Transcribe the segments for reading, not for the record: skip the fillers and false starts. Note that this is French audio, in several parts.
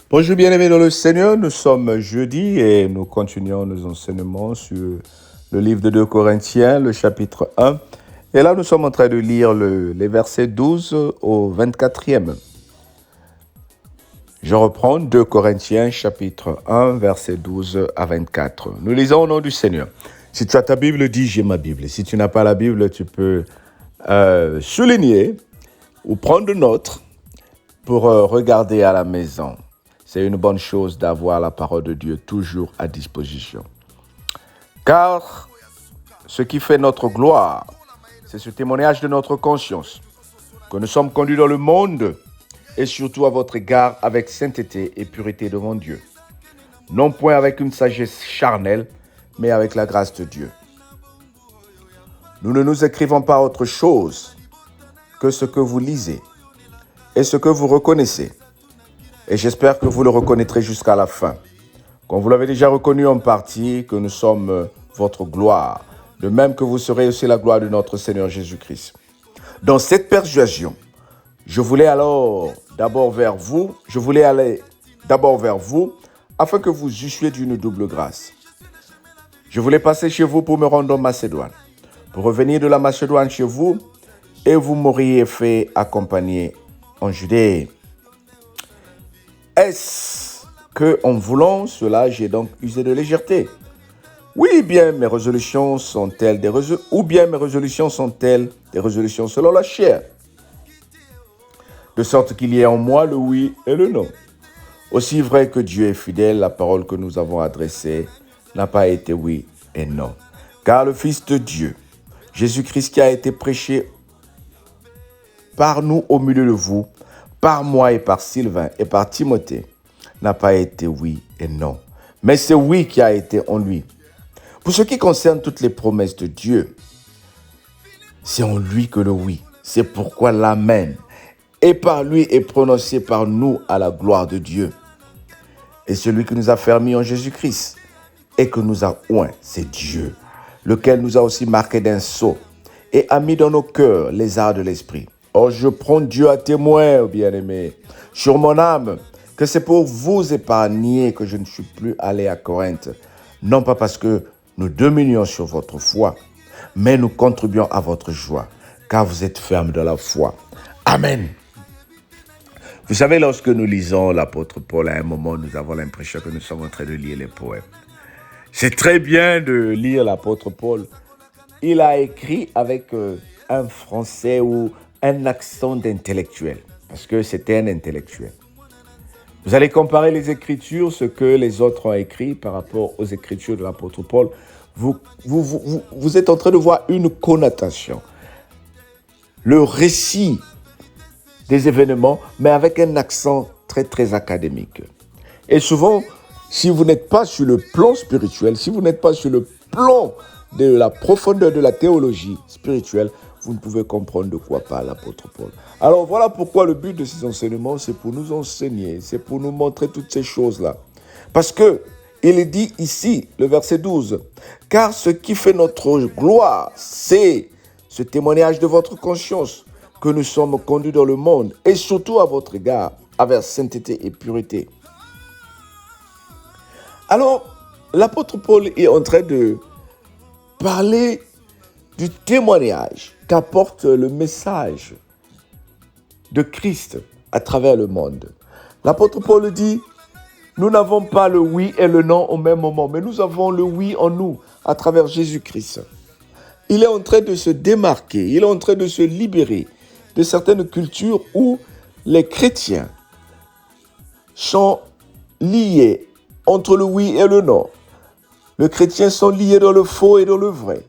Bonjour bien-aimés dans le Seigneur, nous sommes jeudi et nous continuons nos enseignements sur le livre de 2 Corinthiens, le chapitre 1. Et là, nous sommes en train de lire les versets 12 au 24e. Je reprends 2 Corinthiens, chapitre 1, versets 12 à 24. Nous lisons au nom du Seigneur. Si tu as ta Bible, dis « j'ai ma Bible ». Si tu n'as pas la Bible, tu peux souligner ou prendre note pour regarder à la maison. C'est une bonne chose d'avoir la parole de Dieu toujours à disposition. Car ce qui fait notre gloire, c'est ce témoignage de notre conscience, que nous sommes conduits dans le monde et surtout à votre égard avec sainteté et pureté devant Dieu. Non point avec une sagesse charnelle, mais avec la grâce de Dieu. Nous ne nous écrivons pas autre chose que ce que vous lisez et ce que vous reconnaissez. Et j'espère que vous le reconnaîtrez jusqu'à la fin. Comme vous l'avez déjà reconnu en partie, que nous sommes votre gloire, de même que vous serez aussi la gloire de notre Seigneur Jésus-Christ. Dans cette persuasion, je voulais aller d'abord vers vous, afin que vous eussiez d'une double grâce. Je voulais passer chez vous pour me rendre en Macédoine, pour revenir de la Macédoine chez vous, et vous m'auriez fait accompagner en Judée. Est-ce que, en voulant cela, j'ai donc usé de légèreté? Oui, bien mes résolutions sont-elles des résolutions selon la chair, de sorte qu'il y ait en moi le oui et le non. Aussi vrai que Dieu est fidèle, la parole que nous avons adressée n'a pas été oui et non. Car le Fils de Dieu, Jésus-Christ qui a été prêché par nous au milieu de vous, par moi et par Sylvain et par Timothée, n'a pas été oui et non. Mais c'est oui qui a été en lui. Pour ce qui concerne toutes les promesses de Dieu, c'est en lui que le oui. C'est pourquoi l'amen et par lui est prononcé par nous à la gloire de Dieu. Et celui qui nous a fermis en Jésus-Christ et que nous a oint, c'est Dieu, lequel nous a aussi marqué d'un sceau et a mis dans nos cœurs les arts de l'esprit. Or, je prends Dieu à témoin, bien-aimés, sur mon âme, que c'est pour vous épargner que je ne suis plus allé à Corinthe. Non pas parce que nous dominions sur votre foi, mais nous contribuons à votre joie, car vous êtes fermes dans la foi. Amen. Vous savez, lorsque nous lisons l'apôtre Paul, à un moment, nous avons l'impression que nous sommes en train de lire les poèmes. C'est très bien de lire l'apôtre Paul. Il a écrit avec un français ou un accent d'intellectuel, parce que c'était un intellectuel. Vous allez comparer les Écritures, ce que les autres ont écrit par rapport aux Écritures de l'apôtre Paul. Vous êtes en train de voir une connotation, le récit des événements, mais avec un accent très, très académique. Et souvent, si vous n'êtes pas sur le plan spirituel, si vous n'êtes pas sur le plan de la profondeur de la théologie spirituelle, vous ne pouvez comprendre de quoi parle l'apôtre Paul. Alors voilà pourquoi le but de ces enseignements, c'est pour nous enseigner, c'est pour nous montrer toutes ces choses-là. Parce que il est dit ici, le verset 12, « Car ce qui fait notre gloire, c'est ce témoignage de votre conscience, que nous sommes conduits dans le monde, et surtout à votre égard, avec sainteté et pureté. » Alors, l'apôtre Paul est en train de parler du témoignage qu'apporte le message de Christ à travers le monde. L'apôtre Paul dit, nous n'avons pas le oui et le non au même moment, mais nous avons le oui en nous à travers Jésus-Christ. Il est en train de se démarquer, il est en train de se libérer de certaines cultures où les chrétiens sont liés entre le oui et le non. Les chrétiens sont liés dans le faux et dans le vrai.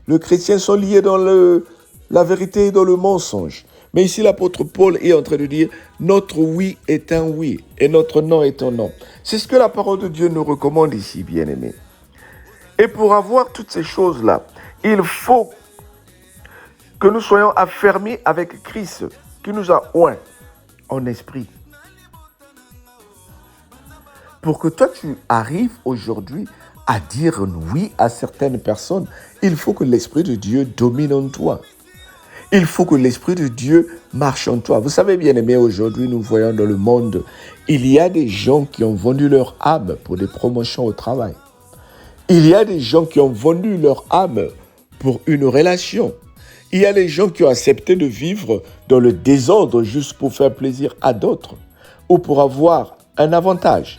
Les chrétiens sont liés dans la vérité et dans le mensonge. Mais ici, l'apôtre Paul est en train de dire, notre oui est un oui et notre non est un non. C'est ce que la parole de Dieu nous recommande ici, bien-aimés. Et pour avoir toutes ces choses-là, il faut que nous soyons affermis avec Christ, qui nous a oints en esprit. Pour que toi, tu arrives aujourd'hui à dire oui à certaines personnes, il faut que l'Esprit de Dieu domine en toi. Il faut que l'Esprit de Dieu marche en toi. Vous savez, bien aimé, aujourd'hui, nous voyons dans le monde, il y a des gens qui ont vendu leur âme pour des promotions au travail. Il y a des gens qui ont vendu leur âme pour une relation. Il y a des gens qui ont accepté de vivre dans le désordre juste pour faire plaisir à d'autres ou pour avoir un avantage.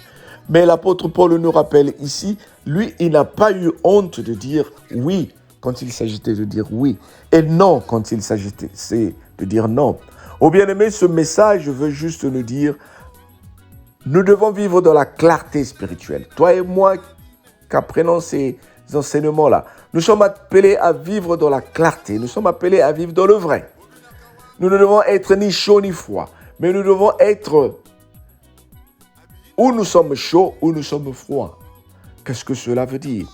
Mais l'apôtre Paul nous rappelle ici, lui, il n'a pas eu honte de dire oui quand il s'agissait de dire oui et non quand il s'agissait de dire non. Oh bien-aimé, ce message veut juste nous dire, nous devons vivre dans la clarté spirituelle. Toi et moi, qu'apprenons ces enseignements-là, nous sommes appelés à vivre dans la clarté, nous sommes appelés à vivre dans le vrai. Nous ne devons être ni chaud ni froid, mais nous devons être où nous sommes chauds, où nous sommes froids. Qu'est-ce que cela veut dire?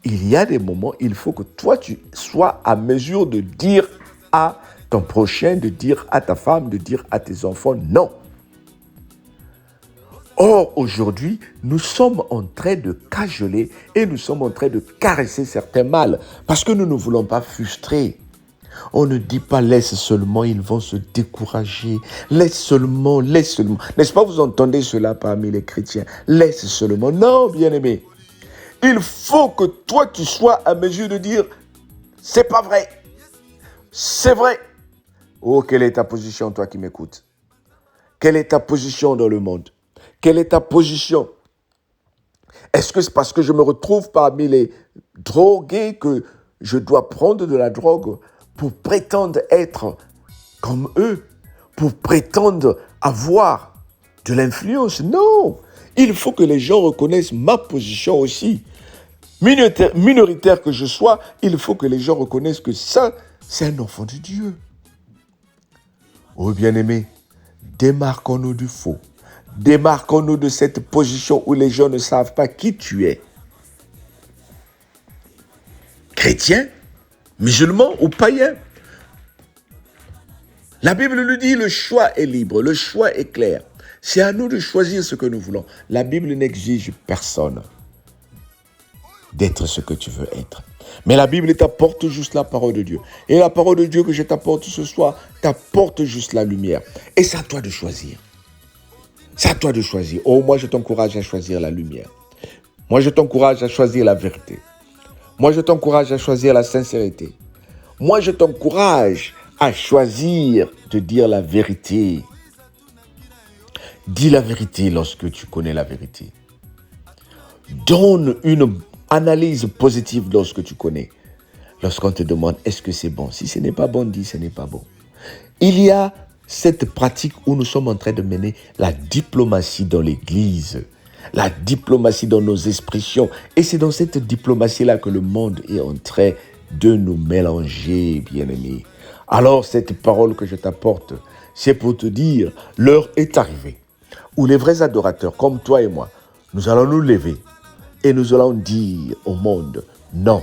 Il y a des moments, il faut que toi, tu sois à mesure de dire à ton prochain, de dire à ta femme, de dire à tes enfants non. Or, aujourd'hui, nous sommes en train de cajoler et nous sommes en train de caresser certains mâles parce que nous ne voulons pas frustrer. On ne dit pas laisse seulement, ils vont se décourager. Laisse seulement, laisse seulement. N'est-ce pas, vous entendez cela parmi les chrétiens? Laisse seulement. Non, bien-aimé. Il faut que toi, tu sois à mesure de dire c'est pas vrai. C'est vrai. Oh, quelle est ta position, toi qui m'écoutes? Quelle est ta position dans le monde? Quelle est ta position? Est-ce que c'est parce que je me retrouve parmi les drogués que je dois prendre de la drogue pour prétendre être comme eux, pour prétendre avoir de l'influence? Non, il faut que les gens reconnaissent ma position aussi. Minoritaire que je sois, il faut que les gens reconnaissent que ça, c'est un enfant de Dieu. Oh bien-aimé, démarquons-nous du faux. Démarquons-nous de cette position où les gens ne savent pas qui tu es. Chrétien, musulman ou païen. La Bible nous dit le choix est libre, le choix est clair. C'est à nous de choisir ce que nous voulons. La Bible n'exige personne d'être ce que tu veux être. Mais la Bible t'apporte juste la parole de Dieu. Et la parole de Dieu que je t'apporte ce soir t'apporte juste la lumière. Et c'est à toi de choisir. C'est à toi de choisir. Oh, moi, je t'encourage à choisir la lumière. Moi, je t'encourage à choisir la vérité. Moi, je t'encourage à choisir la sincérité. Moi, je t'encourage à choisir de dire la vérité. Dis la vérité lorsque tu connais la vérité. Donne une analyse positive lorsque tu connais. Lorsqu'on te demande est-ce que c'est bon. Si ce n'est pas bon, dis ce n'est pas bon. Il y a cette pratique où nous sommes en train de mener la diplomatie dans l'Église, la diplomatie dans nos expressions. Et c'est dans cette diplomatie-là que le monde est en train de nous mélanger, bien-aimés. Alors, cette parole que je t'apporte, c'est pour te dire, l'heure est arrivée, où les vrais adorateurs, comme toi et moi, nous allons nous lever et nous allons dire au monde, non.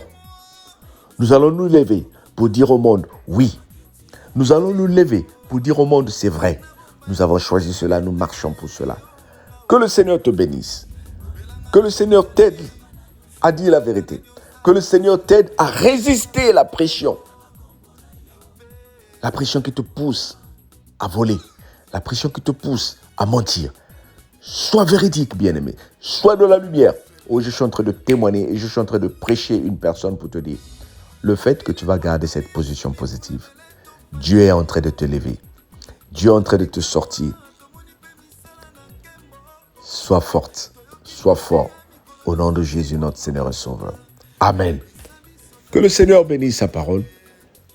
Nous allons nous lever pour dire au monde, oui. Nous allons nous lever pour dire au monde, c'est vrai. Nous avons choisi cela, nous marchons pour cela. Que le Seigneur te bénisse. Que le Seigneur t'aide à dire la vérité. Que le Seigneur t'aide à résister à la pression. La pression qui te pousse à voler. La pression qui te pousse à mentir. Sois véridique, bien-aimé. Sois dans la lumière. Oh, je suis en train de témoigner et je suis en train de prêcher une personne pour te dire le fait que tu vas garder cette position positive. Dieu est en train de te lever. Dieu est en train de te sortir. Sois forte, sois fort. Au nom de Jésus, notre Seigneur et Sauveur. Amen. Que le Seigneur bénisse sa parole.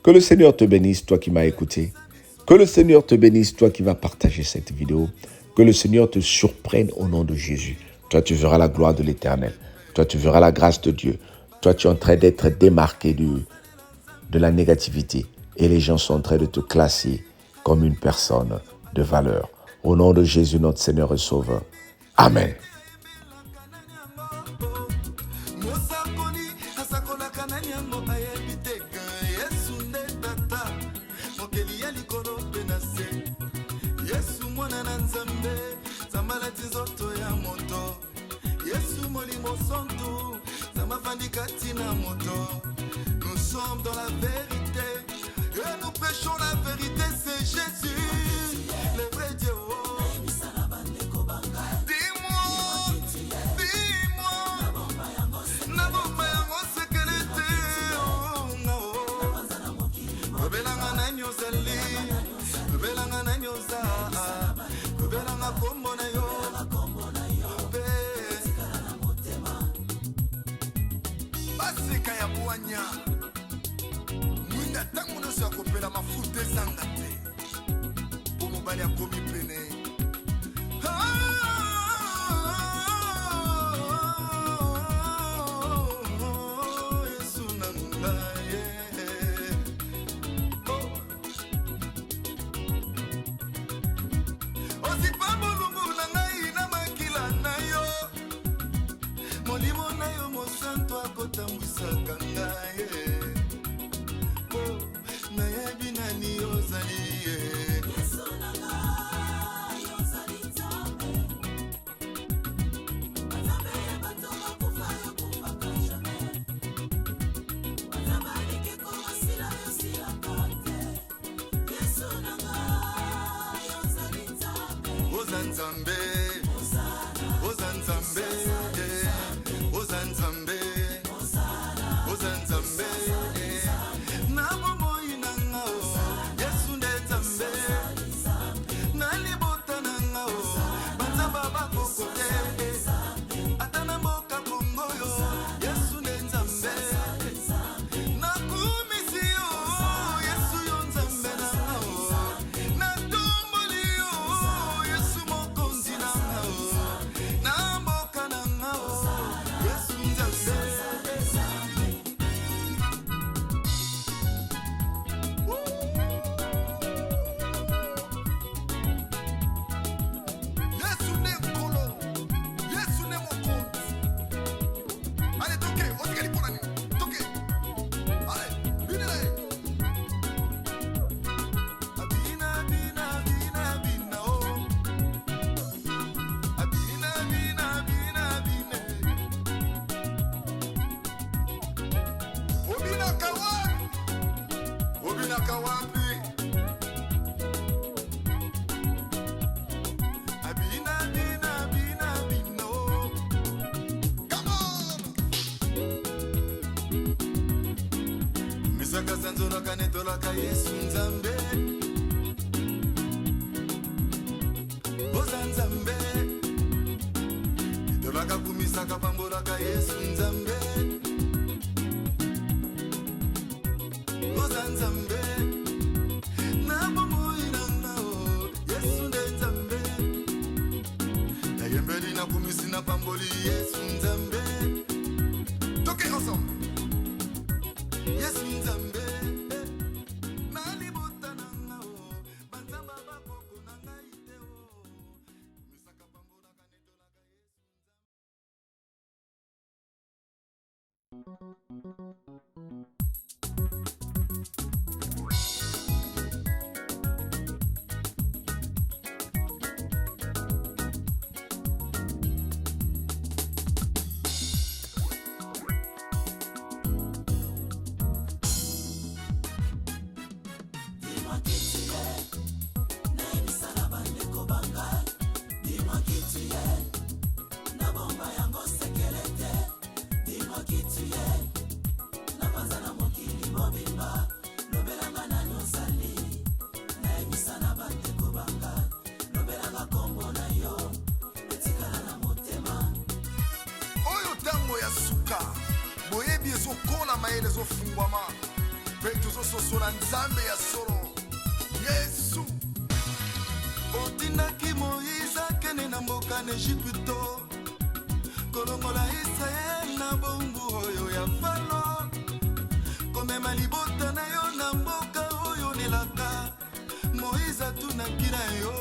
Que le Seigneur te bénisse, toi qui m'as écouté. Que le Seigneur te bénisse, toi qui vas partager cette vidéo. Que le Seigneur te surprenne au nom de Jésus. Toi, tu verras la gloire de l'Éternel. Toi, tu verras la grâce de Dieu. Toi, tu es en train d'être démarqué de la négativité. Et les gens sont en train de te classer comme une personne de valeur. Au nom de Jésus, notre Seigneur et Sauveur. Amen. Nous sommes dans la vérité et nous prêchons la kombo na yo baseka ya bwanya mwinda ntango nyonso ya kopela mafuta ezanga te mpo mobali akomi pene. Yesu na ngai ozipa bolumbu na ngai na makila na yo molimo na yo mosantu akotambwisaka ngai nayebi nani ozali Ozanzambe, Ozanzambe, Ozanzambe, Ozanzambe, Nabo moi nanga o, Yesu nde Nzambe, Nalibota nanga o, Banzamba bakokote, Atana mboka Kongo yo, Yesu nde Nzambe, Nakumisi yo, Yesu yo Nzambe nanga o, Natumboli yo, Yesu mokonzi nanga o, na mboka nanga o, Yesu Nzambe. Yesu ne nkolo, Yesu ne mokonzi. Allez, toke, otikali pona nini? Toke. Allez, bine na ye. Abina, bina, bina, bina, oh. Abina, bina, bina, bina. Obina kawapi? Obina kawapi? Abina, bina, bina, bina, oh. Come on! Misaka sanzona kanetolaka Yesu Nzambe. Oza Nzambe. Itolaka kumisaka pambolaka Yesu Nzambe. Oza Nzambe. Nabomoi nanga o, Yesu nde Nzambe. Nayembeli nakumisi na pamboli Yesu Nzambe. Toke ensemble. Yesu Nzambe. Nalibota nanga o, banzamba bakoko nanga ite o. Misaka pambola kanetolaka Yesu oyo ntango ya suka boyebi ezokola mayele ezofungwama mpe tozososola Nzambe ya solo Yesu. Otindaki Moïse akende na mboka na Ejipito kolongola Israele na bongo oyo ya Falo komema libota na yo na mboka oyo nelaka Moïse atunaki na yo